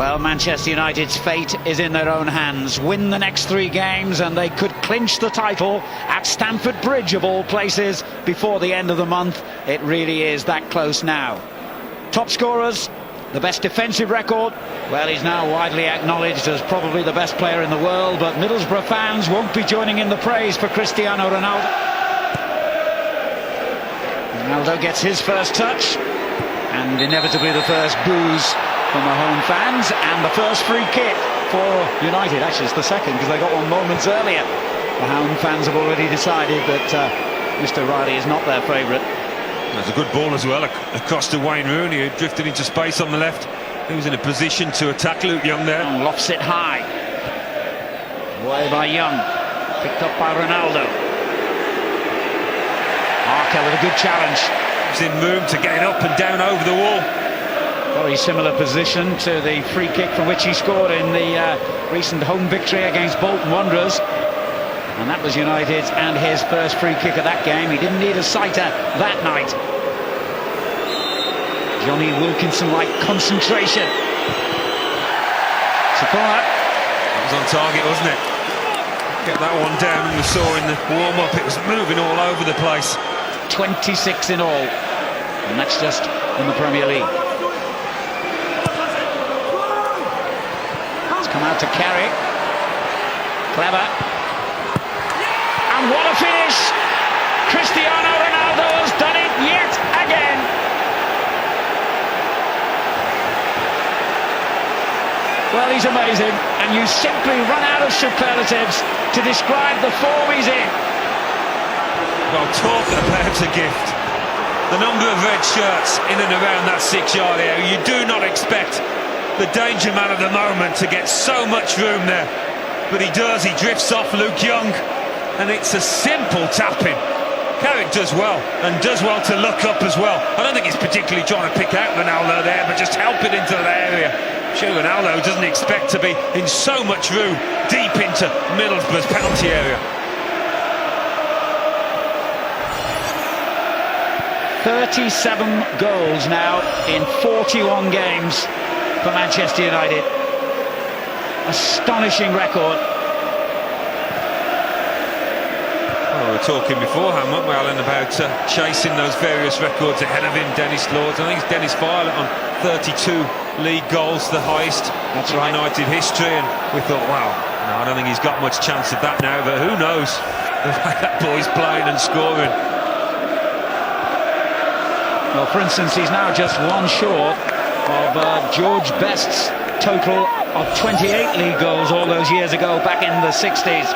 Well, Manchester United's fate is in their own hands. Win the next 3 games and they could clinch the title at Stamford Bridge of all places before the end of the month. It really is that close now. Top scorers, the best defensive record. Well, he's now widely acknowledged as probably the best player in the world, but Middlesbrough fans won't be joining in the praise for Cristiano Ronaldo. Ronaldo gets his first touch and inevitably the first booze from the home fans, and the first free kick for United. Actually, it's the second because they got one moments earlier. The home fans have already decided that Mr. Riley is not their favourite. That's a good ball as well across to Wayne Rooney, who drifted into space on the left. He was in a position to attack Luke Young there. And lofts it high. Away by Young. Picked up by Ronaldo. Arca with a good challenge. He's in room to get it up and down over the wall. Very similar position to the free kick from which he scored in the recent home victory against Bolton Wanderers. And that was United's and his first free kick of that game. He didn't need a sighter that night. Johnny Wilkinson-like concentration. It's a corner. That was on target, wasn't it? Get that one down, and we saw in the warm-up it was moving all over the place. 26 in all, and that's just in the Premier League. Come out to carry. Clever. And what a finish! Cristiano Ronaldo has done it yet again. Well, he's amazing, and you simply run out of superlatives to describe the form he's in. Well, talk about a gift. The number of red shirts in and around that 6-yard area, you do not expect the danger man of the moment to get so much room there, but he does. He drifts off Luke Young, and it's a simple tap-in. Carrick does well, and does well to look up as well. I don't think he's particularly trying to pick out Ronaldo there, but just help it into that area. I'm sure Ronaldo doesn't expect to be in so much room deep into Middlesbrough's penalty area. 37 goals now in 41 games for Manchester United. Astonishing record. Well, we were talking beforehand, weren't we, Alan, about chasing those various records ahead of him. Dennis Lords, I think it's Dennis Violet on 32 league goals, the highest in United history, and we thought, wow, no, I don't think he's got much chance of that now, but who knows the way that boy's playing and scoring. Well, for instance, he's now just one short of George Best's total of 28 league goals all those years ago, back in the 60s.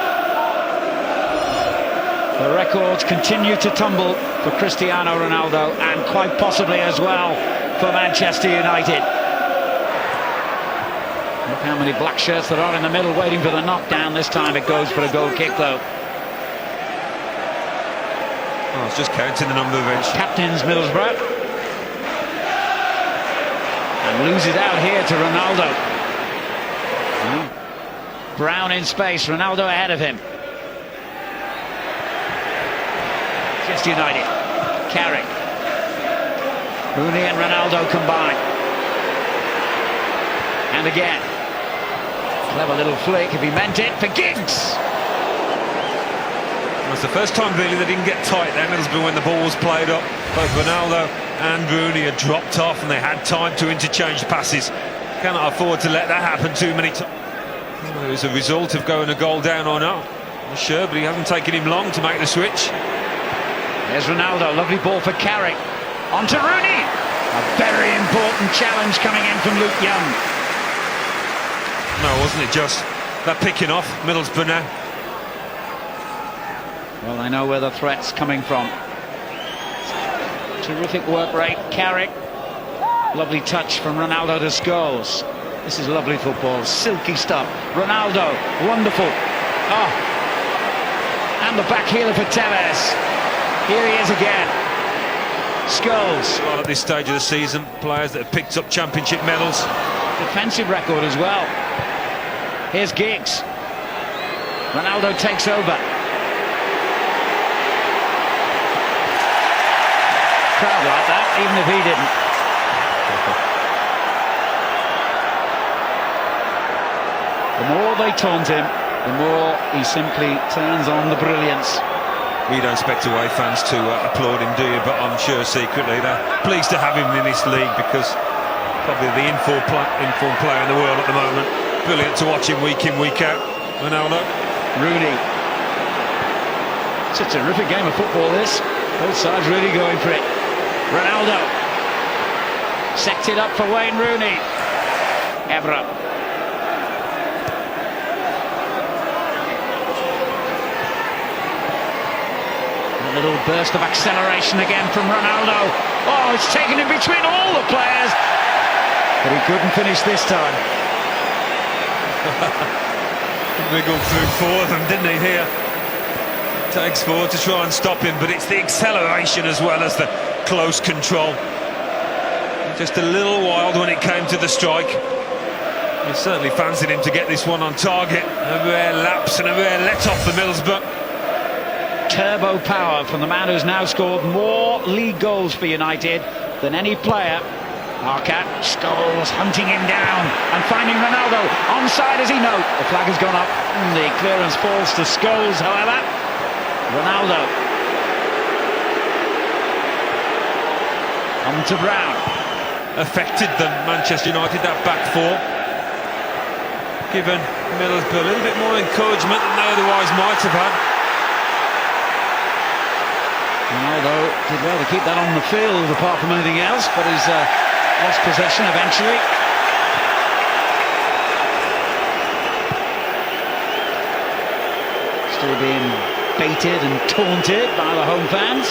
The records continue to tumble for Cristiano Ronaldo, and quite possibly as well for Manchester United. Look how many black shirts there are in the middle waiting for the knockdown. This time it goes for a goal kick, though. Oh, it's just counting the number of red shirts. Captains Middlesbrough. And loses out here to Ronaldo. Brown in space, Ronaldo ahead of him. Manchester United. Carrick. Rooney and Ronaldo combine. And again. Clever little flick, if he meant it, for Giggs. It's the first time really they didn't get tight there, Middlesbrough, when the ball was played up. Both Ronaldo and Rooney had dropped off and they had time to interchange passes. Cannot afford to let that happen too many times. It was a result of going a goal down or not. I'm sure, but he hasn't taken him long to make the switch. There's Ronaldo, lovely ball for Carrick. On to Rooney. A very important challenge coming in from Luke Young. No, wasn't it just that picking off Middlesbrough now? Well, they know where the threat's coming from. Terrific work rate, Carrick. Lovely touch from Ronaldo to Scholes. This is lovely football, silky stuff. Ronaldo, wonderful. Oh, and the back heeler for Tevez. Here he is again. Scholes. Well, at this stage of the season, players that have picked up championship medals. Defensive record as well. Here's Giggs. Ronaldo takes over. Crowd like that, even if he didn't. The more they taunt him, the more he simply turns on the brilliance. You don't expect away fans to applaud him, do you? But I'm sure secretly they're pleased to have him in this league, because probably the informed player in the world at the moment. Brilliant to watch him week in, week out. Ronaldo. Rooney. It's a terrific game of football, this. Both sides really going for it. Ronaldo. Sets it up for Wayne Rooney. Evra. A little burst of acceleration again from Ronaldo. Oh, it's taken in between all the players. But he couldn't finish this time. Wiggled through four of them, didn't he, here? Takes four to try and stop him, but it's the acceleration as well as the close control. Just a little wild when it came to the strike. He certainly fancied him to get this one on target. A rare lapse and a rare let-off for Middlesbrough. Turbo power from the man who's now scored more league goals for United than any player. Marcat, Scholes hunting him down and finding Ronaldo. Onside, is he? No. The flag has gone up. The clearance falls to Scholes, however. Ronaldo. On to Brown. Affected them, Manchester United, that back four. Given Middlesbrough a little bit more encouragement than they otherwise might have had. Ronaldo did well to keep that on the field apart from anything else, but he's lost possession eventually. Still being baited and taunted by the home fans.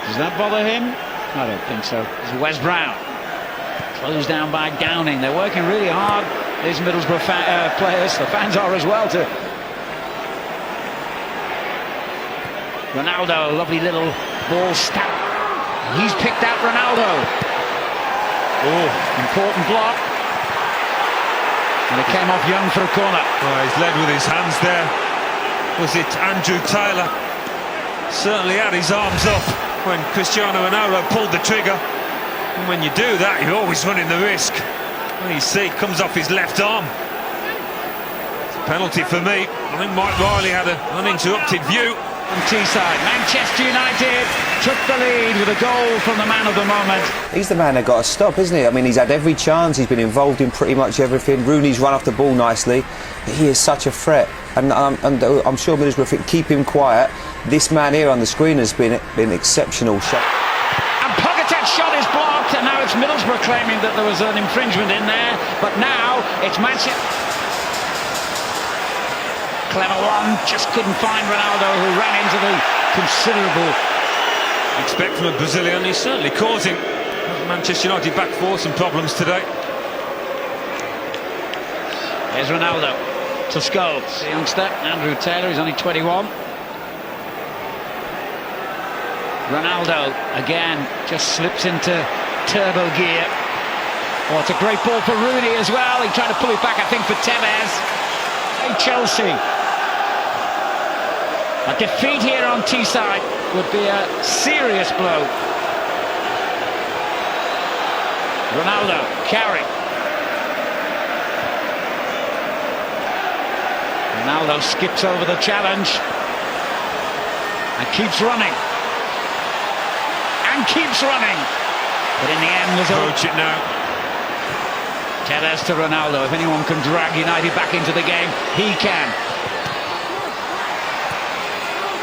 Does that bother him? I don't think so. It's Wes Brown. Closed down by Downing. They're working really hard, these Middlesbrough players. The fans are as well, too. Ronaldo, lovely little ball stab. He's picked out Ronaldo. Oh, important block. And it came off Young for a corner. Oh, he's led with his hands there. Was it Andrew Taylor? Certainly had his arms up when Cristiano Ronaldo pulled the trigger. And when you do that, you're always running the risk. When you see it comes off his left arm. It's a penalty for me. I think Mike Riley had an uninterrupted view. On Teesside, Manchester United took the lead with a goal from the man of the moment. He's the man that got to stop, isn't he? I mean, he's had every chance, he's been involved in pretty much everything. Rooney's run off the ball nicely. He is such a threat, and I'm sure Middlesbrough, if it keep him quiet, this man here on the screen has been exceptional. And Pogatet's shot is blocked, and now it's Middlesbrough claiming that there was an infringement in there, but now it's Manchester. Clever one, just couldn't find Ronaldo, who ran into the considerable. Expect from a Brazilian, he's certainly causing Manchester United back four some problems today. Here's Ronaldo to Scholes, the youngster, Andrew Taylor, he's only 21. Ronaldo again just slips into turbo gear. Oh, it's a great ball for Rooney as well. He tried to pull it back, I think, for Tevez. Hey, Chelsea. A defeat here on Teesside would be a serious blow. Ronaldo, carry. Ronaldo skips over the challenge and keeps running. And keeps running. But in the end, there's Approach it now. Tevez to Ronaldo. If anyone can drag United back into the game, he can.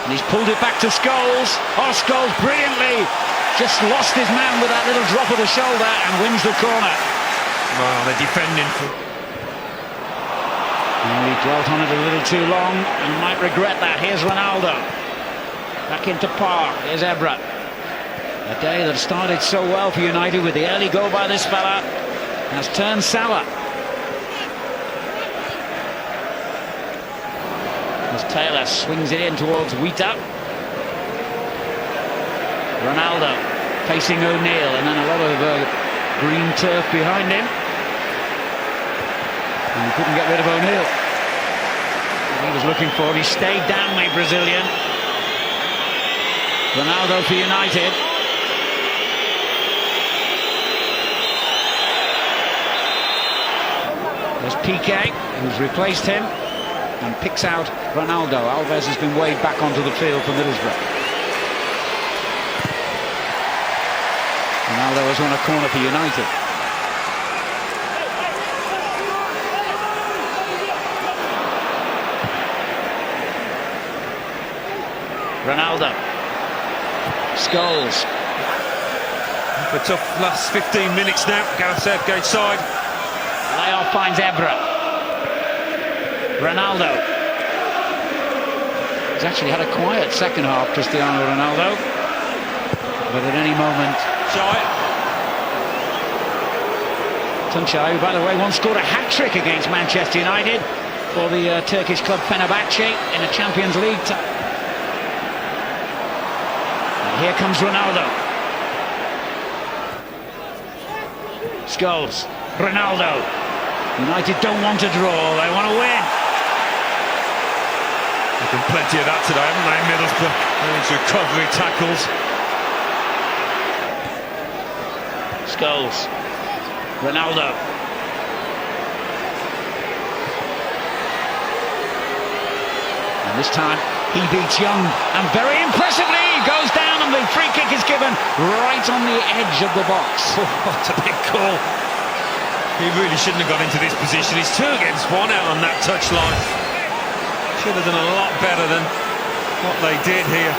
And he's pulled it back to Scholes. Oh, Scholes brilliantly just lost his man with that little drop of the shoulder and wins the corner. Well, they're defending. He dwelt on it a little too long and might regret that. Here's Ronaldo. Back into par. Here's Evra. A day that started so well for United with the early goal by this fella has turned sour. As Taylor swings it in towards Wheater. Ronaldo facing O'Neill, and then a lot of green turf behind him. And he couldn't get rid of O'Neill. He was looking for it. He stayed down, my Brazilian. Ronaldo for United. There's Piqué, who's replaced him, and picks out Ronaldo. Alves has been waved back onto the field for Middlesbrough. Ronaldo has won a corner for United. Ronaldo. Scholes. A tough last 15 minutes now. Gareth Southgate side. Layoff finds Evra. Ronaldo. He's actually had a quiet second half, Cristiano Ronaldo. But at any moment... Tunçay, who, by the way, once scored a hat-trick against Manchester United for the Turkish club Fenerbahce in a Champions League tie. Here comes Ronaldo. Scholes. Ronaldo. United don't want to draw, they want to win. There's been plenty of that today, haven't they, Middlesbrough? Those recovery tackles. Scholes. Ronaldo. And this time he beats Young, and very impressively he goes down, and the free kick is given right on the edge of the box. Oh, what a big call. He really shouldn't have got into this position. He's 2 against 1 out on that touchline. Should have done a lot better than what they did here.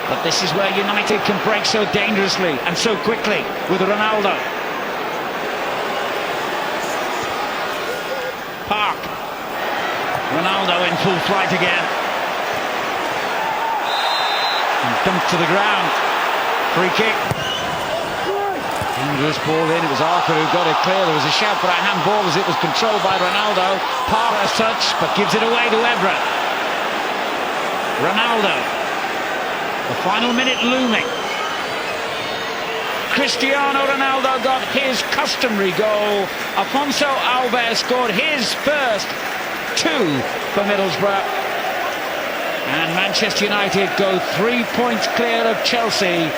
But this is where United can break so dangerously and so quickly with Ronaldo. Park. Ronaldo in full flight again. And dumped to the ground. Free kick. Dangerous ball in. It was Arthur who got it clear. There was a shout for a handball as it was controlled by Ronaldo. Park as such, but gives it away to Evra. Ronaldo. The final minute looming. Cristiano Ronaldo got his customary goal. Afonso Alves scored his first 2 for Middlesbrough. And Manchester United go 3 points clear of Chelsea.